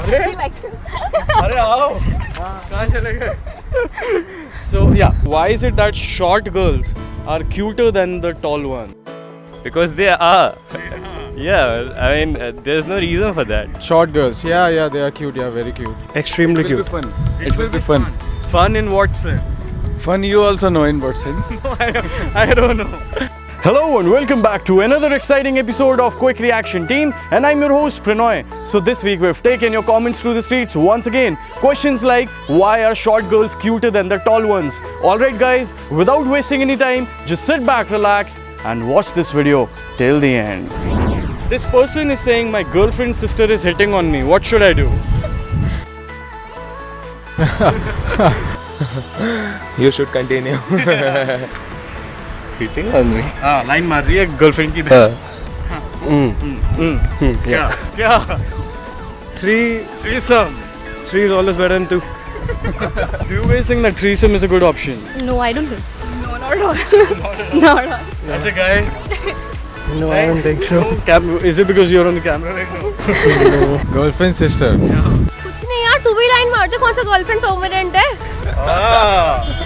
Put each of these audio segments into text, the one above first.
He likes it. अरे आओ कहाँ चले गए? So yeah, why is it that short girls are cuter than the tall one? Because they are. Yeah, I mean, there's no reason for that. Short girls, yeah, they are cute, yeah, very cute. Extremely It will cute. be fun. It will be fun. Fun in what sense? Fun, you also know in what sense. I don't know. Hello and welcome back to another exciting episode of Quick Reaction Team, and I'm your host Pranoy. So this week we've taken your comments through the streets once again. Questions like, why are short girls cuter than the tall ones? Alright guys, without wasting any time, just sit back, relax and watch this video till the end. This person is saying my girlfriend's sister is hitting on me. What should I do? You should continue. Hitting on me. हाँ line मार रही है girlfriend की बहन. क्या? Threesome. Three is always better than two. Do you guys think that threesome is a good option? No, I don't think. No, not at all. Not at all. As a guy? No, I don't think so. Is it because you're on the camera right now? Girlfriend, sister. कुछ नहीं यार, तू भी line मार दे. कौन सा girlfriend permanent है?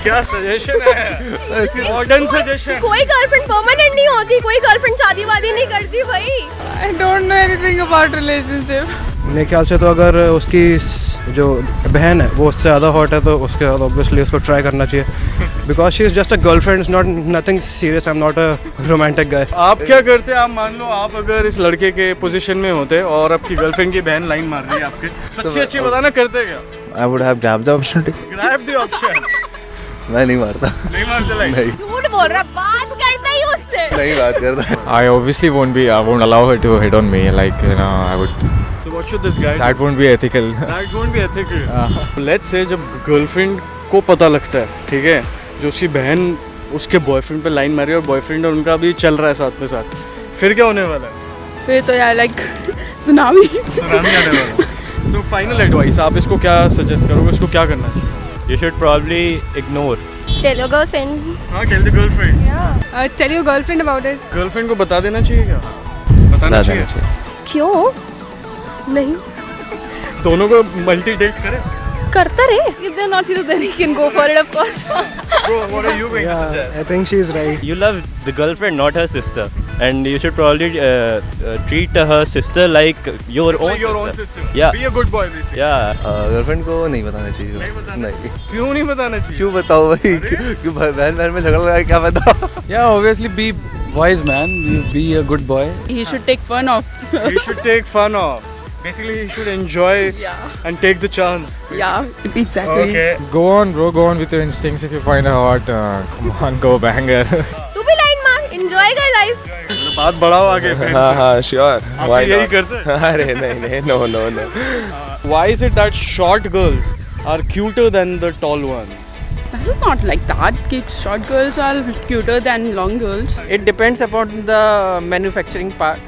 क्या सजेशन है? Modern suggestion. कोई गर्लफ्रेंड परमानेंट नहीं होती. कोई गर्लफ्रेंड शादी वादी नहीं करती भाई. I don't know anything about relationship. मेरे ख्याल से तो अगर उसकी जो बहन है वो उससे ज़्यादा हॉट है तो उसके बाद ऑब्वियसली उसको ट्राई करना चाहिए. Because she is just a girlfriend, not nothing serious. I am not a romantic guy. आप क्या करते? आप मान लो आप अगर इस लड़के के पोजीशन में होते और आपकी गर्लफ्रेंड की बहन लाइन मार रही है आपके, सच्ची अच्छी बताना करते क्या? I would have grabbed the opportunity. Grab the option. मैं नहीं मारता. नहीं मारते लाइन. नहीं. झूठ बोल रहा. बात करता ही उससे. नहीं बात करता. I obviously won't allow her to hit on me. Like, you know, I would. So what should this guy do? That won't be ethical. That won't be ethical. Let's say जब गर्लफ्रेंड को पता लगता है, ठीक है, जो उसकी बहन उसके बॉयफ्रेंड पे लाइन मारी और बॉयफ्रेंड और उनका भी चल रहा है साथ में साथ, फिर क्या होने वाला है? फिर तो यार लाइक सुनामी. सुनामी आने वाला है. So final advice, आप इसको क्या सजेस्ट करोगे? इसको क्या करना चाहिए? You should probably ignore. Tell your girlfriend. हाँ, tell the girlfriend. Tell your girlfriend about it. Girlfriend को बता देना चाहिए क्या? बताना चाहिए. क्यों? नहीं. दोनों को मल्टी डेट करें? करता रहे. If they're not serious, then he can go for it, of course. Bro, what are you going to suggest? I think she is right. You love the girlfriend, not her sister. And you should probably treat her sister like your own Your sister. own sister. Yeah. Be a good boy, basically. Yeah. Girlfriend को नहीं बताना चाहिए. नहीं बताना. नहीं. क्यों नहीं बताना चाहिए? क्यों बताओ भाई? क्यों बहन बहन में झगड़ा लगा क्या बताओ? Yeah, obviously be wise, man. Be a good boy. He should take fun off. He should take fun off. Basically, he should enjoy and take the chance. Yeah, exactly. Okay. Go on, bro. Go on with your instincts. If you find her hot, come on, go bang her. तू भी line मार. Enjoy कर life. बात बढ़ाओ आगे. हाँ, sure. आप Why यही not? करते हैं? अरे नहीं, no. Why is it that short girls are cuter than the tall ones? This is not like that. Short girls are cuter than long girls. It depends upon the manufacturing part.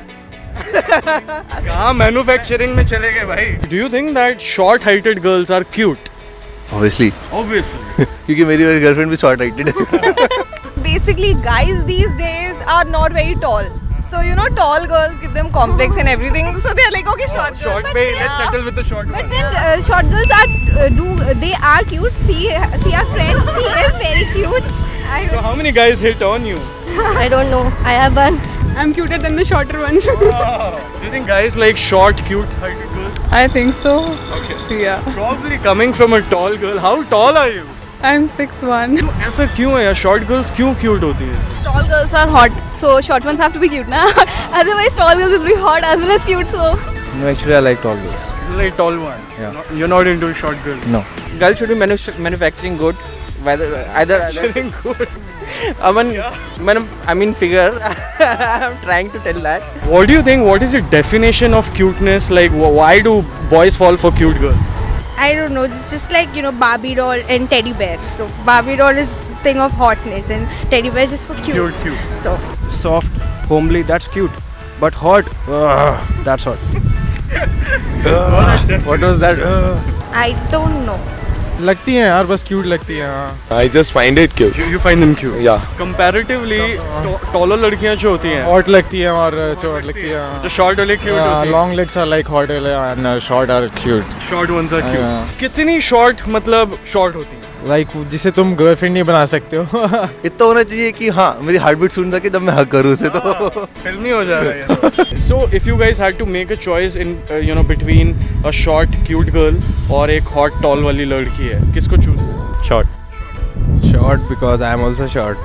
कहाँ manufacturing में चले गए भाई? Do you think that short-heighted girls are cute? Obviously. Obviously. क्योंकि मेरी girlfriend भी short heighted है. Basically, guys these days are not very tall. So, you know, tall girls give them complex and everything. So, they're like, okay, short girls. Short पे let's settle with the short But one. then short girls are, they are cute. See our friend, she is very cute. So how many guys hit on you? I don't know. I have one. I'm cuter than the shorter ones. Wow. Do you think guys like short, cute-heighted girls? I think so. Okay. Yeah. Probably coming from a tall girl. How tall are you? I'm 6'1". ऐसा क्यों है यार? Short girls क्यों cute होती हैं? Tall girls are hot. So, short ones have to be cute, na? Otherwise, tall girls will be hot as well as cute. So, No, actually I like tall girls. You like tall ones. Yeah. You're not into short girls. No. Girls should be manufacturing good. Either Feeling good. I mean figure. I'm trying to tell that. What do you think? What is the definition of cuteness? Like, why do boys fall for cute girls? I don't know. It's just like, you know, Barbie doll and teddy bear. So, Barbie doll is the thing of hotness and teddy bear is just for cute. Cute. So, Soft, homely, that's cute. But hot, that's hot. What was that? I don't know. लगती हैं यार, बस cute लगती हैं. हाँ. I just find it cute. You find them cute? Yeah. Comparatively, taller लड़कियाँ जो होती हैं, Hot लगती हैं और short लगती हैं. जो short वाले cute होती हैं. Long legs are like hot and short are cute. Short ones are cute. हाँ. कितनी short मतलब short होती है? Like जिसे तुम गर्लफ्रेंड नहीं बना सकते हो. इतना होना चाहिए कि हाँ मेरी हार्ट बीट सुन सके जब मैं हक करूँ उसे. तो फिल्मी हो जा रहा है. So if you guys had to make a choice in between a short cute girl और एक hot tall वाली लड़की है, किसको choose? Short. Short because I am also short.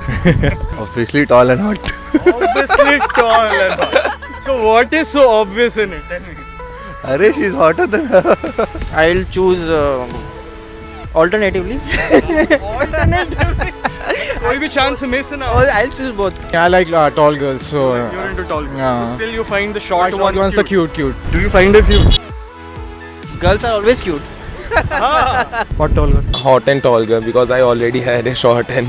obviously tall and hot. Obviously tall and hot. So what is so obvious in it? Tell me. अरे she's hotter than her. I'll choose alternatively. कोई भी chance miss ना. Or I'll choose both. I like tall girls, so You're into tall girls. Yeah. Still you find the short short ones are cute. cute. Do you find it cute? Girls are always cute. What tall girl? Hot and tall girl because I already had a short and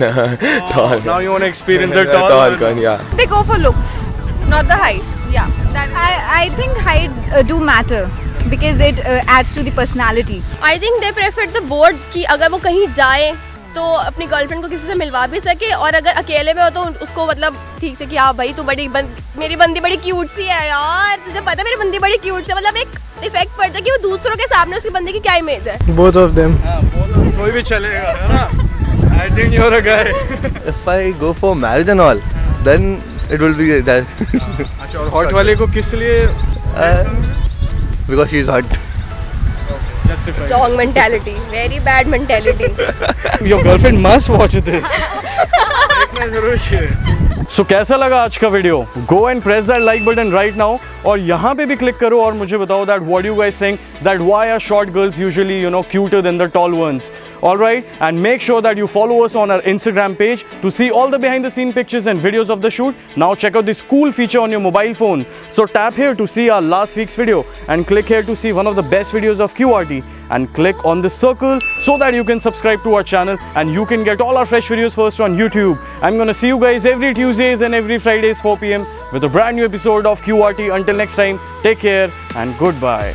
tall. Now you want to experience the tall tall girl, yeah. They go for looks, not the height. Yeah. I think height do matter because it adds to the personality. I think they prefer the board कि अगर वो कहीं जाए तो अपनी girlfriend को किसी से मिलवा भी सके, और अगर अकेले में हो तो उसको मतलब ठीक से कि हाँ भाई तू मेरी बंदी बड़ी क्यूट सी है यार, तुझे पता है मेरी बंदी बड़ी क्यूट सी, मतलब एक इफेक्ट पड़ता है कि वो दूसरों के सामने उसकी बंदी की क्या इमेज है. Both of them. कोई भी चलेगा है ना. I think you're a guy. If I go for marriage and all, then it will be that. अच्छा, और hot वाले को किस लिए? Because she's hot. Justify. Wrong mentality, very bad mentality. Your girlfriend must watch this. देखना जरूर चाहिए. So कैसा लगा आज का video? Go and press that like button right now और यहाँ पे भी क्लिक करो और मुझे बताओ that what do you guys think that why are short girls usually cuter than the tall ones. Alright, and make sure that you follow us on our Instagram page to see all the behind the scene pictures and videos of the shoot. Now check out this cool feature on your mobile phone. So tap here to see our last week's video and click here to see one of the best videos of QRT and click on the circle so that you can subscribe to our channel and you can get all our fresh videos first on YouTube. I'm gonna see you guys every Tuesdays and every Fridays 4 PM with a brand new episode of QRT. Until next time, take care and goodbye.